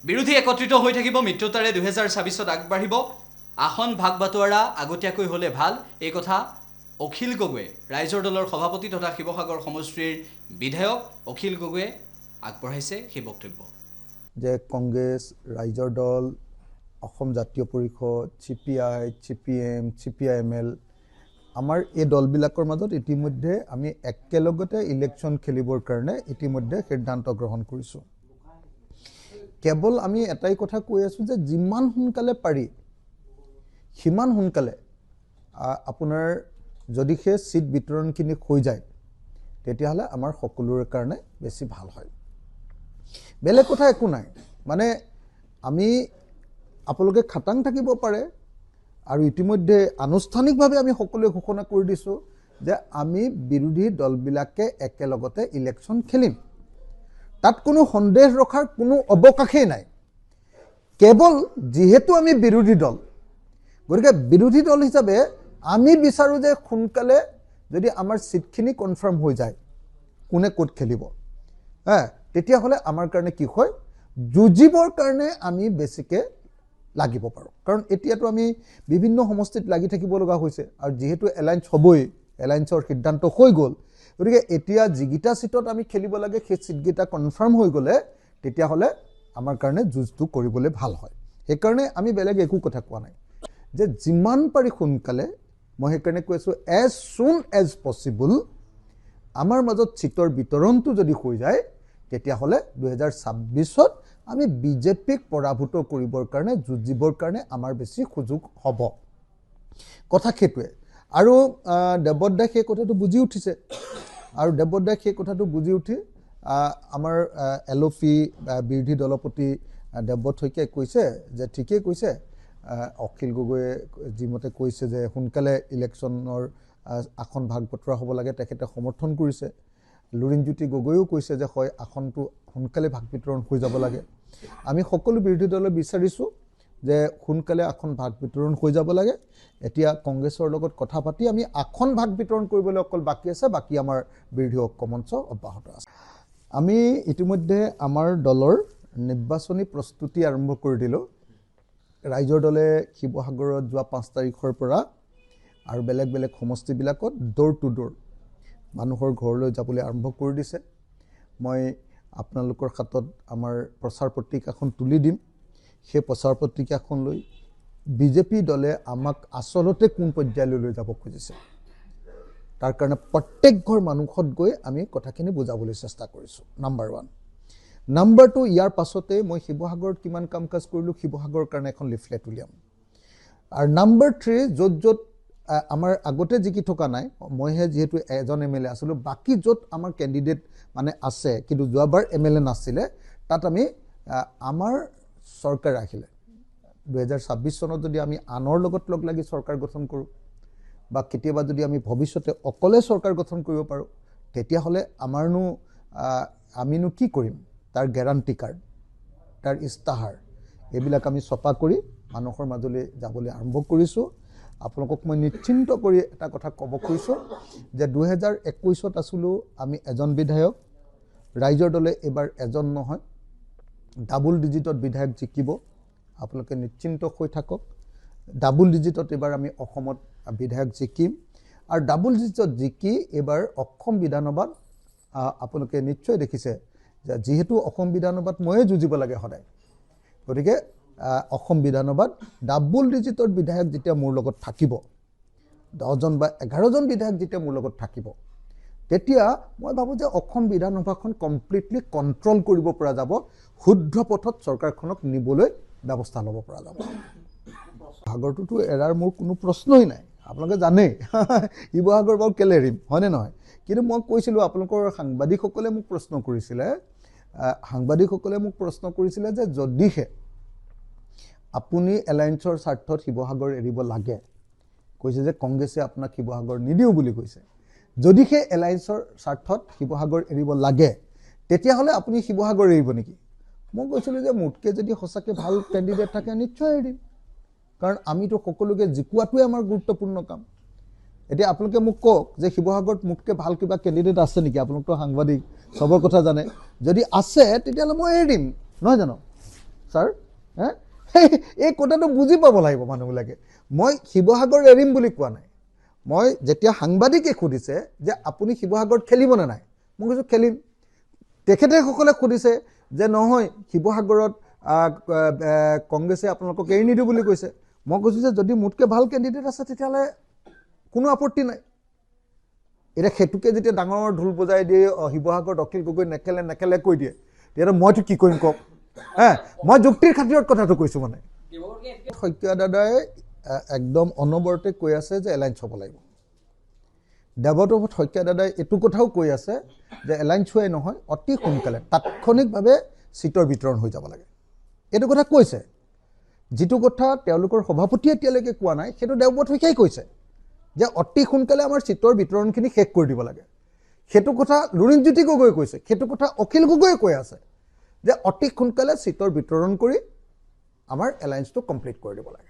বিৰোধী একত্ৰিত হৈ থাকিব, মিত্ৰতাৰে 2024 আগবাঢ়িব, আসন ভাগ বাটোৱাৰা আগতীয়াকৈ হ'লে ভাল, এই কথা অখিল গগৈয়ে, ৰাইজৰ দলৰ সভাপতি তথা শিৱসাগৰ সমষ্টিৰ বিধায়ক অখিল গগৈয়ে আগবঢ়াইছে সেই বক্তব্য। যে কংগ্ৰেছ, ৰাইজৰ দল, অসম জাতীয় পৰিষদ, CPI, CPM, CPIML, আমাৰ এই দলবিলাকৰ মাজত ইতিমধ্যে আমি একেলগতে ইলেকশ্যন খেলিবৰ কাৰণে ইতিমধ্যে সিদ্ধান্ত গ্ৰহণ কৰিছোঁ। কেৱল আমি এটাই কথা কৈ আছোঁ যে যিমান সোনকালে পাৰি সিমান সোনকালে আপোনাৰ যদি সেই ছিট বিতৰণখিনি হৈ যায় তেতিয়াহ'লে আমাৰ সকলোৰে কাৰণে বেছি ভাল হয়। বেলেগ কথা একো নাই, মানে আমি আপোনালোকে খাটাং থাকিব পাৰে আৰু ইতিমধ্যে আনুষ্ঠানিকভাৱে আমি সকলোৱে ঘোষণা কৰি দিছোঁ যে আমি বিৰোধী দলবিলাকে একেলগতে ইলেকশ্যন খেলিম। তাত কোনো সন্দেহ ৰখাৰ কোনো অৱকাশেই নাই। কেৱল যিহেতু আমি বিৰোধী দল, গতিকে বিৰোধী দল হিচাপে আমি বিচাৰোঁ যে সোনকালে যদি আমাৰ ছিটখিনি কনফাৰ্ম হৈ যায় কোনে ক'ত খেলিব, তেতিয়াহ'লে আমাৰ কাৰণে কি হয়, যুঁজিবৰ কাৰণে আমি বেছিকৈ লাগিব পাৰোঁ। কাৰণ এতিয়াতো আমি বিভিন্ন সমষ্টিত লাগি থাকিব লগা হৈছে আৰু যিহেতু এলায়েন্স হ'বই, এলায়েন্সৰ সিদ্ধান্ত হৈ গ'ল, গতিকে এতিয়া যিকেইটা ছিটত আমি খেলিব লাগে সেই ছিটকেইটা কনফাৰ্ম হৈ গ'লে তেতিয়াহ'লে আমাৰ কাৰণে যুঁজটো কৰিবলৈ ভাল হয়। সেইকাৰণে আমি বেলেগ একো কথা কোৱা নাই, যে যিমান পাৰি সোনকালে, মই সেইকাৰণে কৈ আছোঁ এজ চুন এজ পচিবল আমাৰ মাজত ছিটৰ বিতৰণটো যদি হৈ যায় তেতিয়াহ'লে 2024 আমি বিজেপিক পৰাভূত কৰিবৰ কাৰণে, যুঁজিবৰ কাৰণে আমাৰ বেছি সুযোগ হ'ব। কথা সেইটোৱে। আৰু দেৱব্ৰত দাই সেই কথাটো বুজি উঠিছে, আৰু দেৱব্ৰত দাই সেই কথাটো বুজি উঠি আমাৰ LOP বিৰোধী দলপতি দেৱব্ৰত শইকীয়াই কৈছে যে ঠিকেই কৈছে, অখিল গগৈয়ে যিমতে কৈছে যে সোনকালে ইলেকশ্যনৰ আসন ভাগ বতৰা হ'ব লাগে, তেখেতে সমৰ্থন কৰিছে। লুৰিণজ্যোতি গগৈয়েও কৈছে যে হয় আসনটো সোনকালে ভাগ বিতৰণ হৈ যাব লাগে। আমি সকলো বিৰোধী দলে বিচাৰিছোঁ যে সোনকালে আসন ভাগ বিতৰণ হৈ যাব লাগে। এতিয়া কংগ্ৰেছৰ লগত কথা পাতি আমি আসন ভাগ বিতৰণ কৰিবলৈ অকল বাকী আছে, বাকী আমাৰ বিৰোধী ঐক্য মঞ্চ অব্যাহত আছে। আমি ইতিমধ্যে আমাৰ দলৰ নিৰ্বাচনী প্ৰস্তুতি আৰম্ভ কৰি দিলোঁ। ৰাইজৰ দলে শিৱসাগৰত যোৱা 5 তাৰিখৰ পৰা আৰু বেলেগ বেলেগ সমষ্টিবিলাকত ড'ৰ টু ড'ৰ মানুহৰ ঘৰলৈ যাবলৈ আৰম্ভ কৰি দিছে। মই আপোনালোকৰ হাতত আমাৰ প্ৰচাৰ পত্ৰিকাখন তুলি দিম। সেই প্ৰচাৰ পত্ৰিকাখন লৈ বিজেপি দলে আমাক আচলতে কোন পৰ্যায়লৈ লৈ যাব খুজিছে তাৰ কাৰণে প্ৰত্যেক ঘৰ মানুহত গৈ আমি কথাখিনি বুজাবলৈ চেষ্টা কৰিছোঁ, নাম্বাৰ 1। নাম্বাৰ 2, ইয়াৰ পাছতে মই শিৱসাগৰত কিমান কাম কাজ কৰিলোঁ শিৱসাগৰৰ কাৰণে এখন লিফলেট উলিয়াম। আৰু নাম্বাৰ 3, য'ত য'ত আমাৰ আগতে জিকি থকা নাই, মইহে যিহেতু এজন MLA আছিলোঁ, বাকী য'ত আমাৰ কেণ্ডিডেট মানে আছে কিন্তু যোৱাবাৰ MLA নাছিলে, তাত আমি আমাৰ চৰকাৰ আহিলে 2026 চনত যদি আমি আনৰ লগত লগ লাগি চৰকাৰ গঠন কৰোঁ বা কেতিয়াবা যদি আমি ভৱিষ্যতে অকলে চৰকাৰ গঠন কৰিব পাৰোঁ, তেতিয়াহ'লে আমিনো কি কৰিম, তাৰ গেৰাণ্টি কাৰ্ড, তাৰ ইস্তাহাৰ এইবিলাক আমি ছপা কৰি মানুহৰ মাজলৈ যাবলৈ আৰম্ভ কৰিছোঁ। আপোনালোকক মই নিশ্চিন্ত কৰি এটা কথা ক'ব খুজিছোঁ যে 2021ত আছিলোঁ আমি এজন বিধায়ক, ৰাইজৰ দলে এইবাৰ এজন নহয় ডাবল ডিজিটত বিধায়ক জিকিব। আপোনালোকে নিশ্চিন্ত হৈ থাকক, ডাবল ডিজিটত এইবাৰ আমি অসমত বিধায়ক জিকিম। আৰু ডাবল ডিজিটত জিকি এইবাৰ অসম বিধানসভাত আপোনালোকে নিশ্চয় দেখিছে যে যিহেতু অসম বিধানসভাত ময়ে যুঁজিব লাগে সদায়, গতিকে অসম বিধানসভাত ডাবল ডিজিটৰ বিধায়ক যেতিয়া মোৰ লগত থাকিব, 10জন বা 11জন বিধায়ক যেতিয়া মোৰ লগত থাকিব, তেতিয়া মই ভাবোঁ যে অসম বিধানসভাখন কমপ্লিটলি কণ্ট্ৰল কৰিব পৰা যাব, শুদ্ধ পথত চৰকাৰখনক নিবলৈ ব্যৱস্থা ল'ব পৰা যাব। শিৱসাগৰটোতো এৰাৰ মোৰ কোনো প্ৰশ্নই নাই, আপোনালোকে জানেই শিৱসাগৰ বাৰু কেলৈ এৰিম, হয়নে নহয়? কিন্তু মই কৈছিলোঁ, আপোনালোকৰ সাংবাদিকসকলে মোক প্ৰশ্ন কৰিছিলে যে যদিহে আপুনি এলায়েন্সৰ স্বাৰ্থত শিৱসাগৰ এৰিব লাগে, কৈছে যে কংগ্ৰেছে আপোনাক শিৱসাগৰ নিদিওঁ বুলি কৈছে, যদি সেই এলায়েন্সৰ স্বাৰ্থত শিৱসাগৰ এৰিব লাগে তেতিয়াহ'লে আপুনি শিৱসাগৰ এৰিব নেকি? মই কৈছিলোঁ যে মোতকৈ যদি সঁচাকৈ ভাল কেণ্ডিডেট থাকে নিশ্চয় এৰিম, কাৰণ আমিতো সকলোকে জিকোৱাটোৱে আমাৰ গুৰুত্বপূৰ্ণ কাম। এতিয়া আপোনালোকে মোক কওক যে শিৱসাগৰত মোতকৈ ভাল কিবা কেণ্ডিডেট আছে নেকি? আপোনালোকতো সাংবাদিক, চবৰ কথা জানে, যদি আছে তেতিয়াহ'লে মই এৰি দিম, নহয় জানো? ছাৰ হে এই কথাটো বুজি পাব লাগিব মানুহবিলাকে মই শিৱসাগৰ এৰিম বুলি কোৱা নাই মই যেতিয়া সাংবাদিকে সুধিছে যে আপুনি শিৱসাগৰত খেলিবনে নাই মই কৈছোঁ খেলিম তেখেতসকলে সুধিছে যে নহয় শিৱসাগৰত কংগ্ৰেছে আপোনালোকক এৰি নিদিওঁ বুলি কৈছে মই কৈছোঁ যে যদি মোতকৈ ভাল কেণ্ডিডেট আছে তেতিয়াহ'লে কোনো আপত্তি নাই এতিয়া সেইটোকে যেতিয়া ডাঙৰ ঢোল বজাই দিয়ে শিৱসাগৰত অখিল গগৈ নেখেলে কৈ দিয়ে তেতিয়াহ'লে মইতো কি কৰিম কওক হে মই যুক্তিৰ খাতিৰত কথাটো কৈছোঁ মানে শইকীয়া দাদাই একদম অনবৰতে কৈ আছে যে এলায়েন্স হ'ব লাগিব দেৱব্ৰত শইকীয়া দাদাই এইটো কথাও কৈ আছে যে এলায়েন্স হোৱাই নহয় অতি সোনকালে তাৎক্ষণিকভাৱে চিটৰ বিতৰণ হৈ যাব লাগে এইটো কথা কৈছে যিটো কথা তেওঁলোকৰ সভাপতিয়ে এতিয়ালৈকে কোৱা নাই সেইটো দেৱব্ৰত শইকীয়াই কৈছে যে অতি সোনকালে আমাৰ চিটৰ বিতৰণখিনি শেষ কৰি দিব লাগে সেইটো কথা লুৰিণজ্যোতি গগৈয়ে কৈছে সেইটো কথা অখিল গগৈয়ে কৈ আছে যে অতি সোনকালে চিটৰ বিতৰণ কৰি আমাৰ এলায়েন্সটো কমপ্লিট কৰি দিব লাগে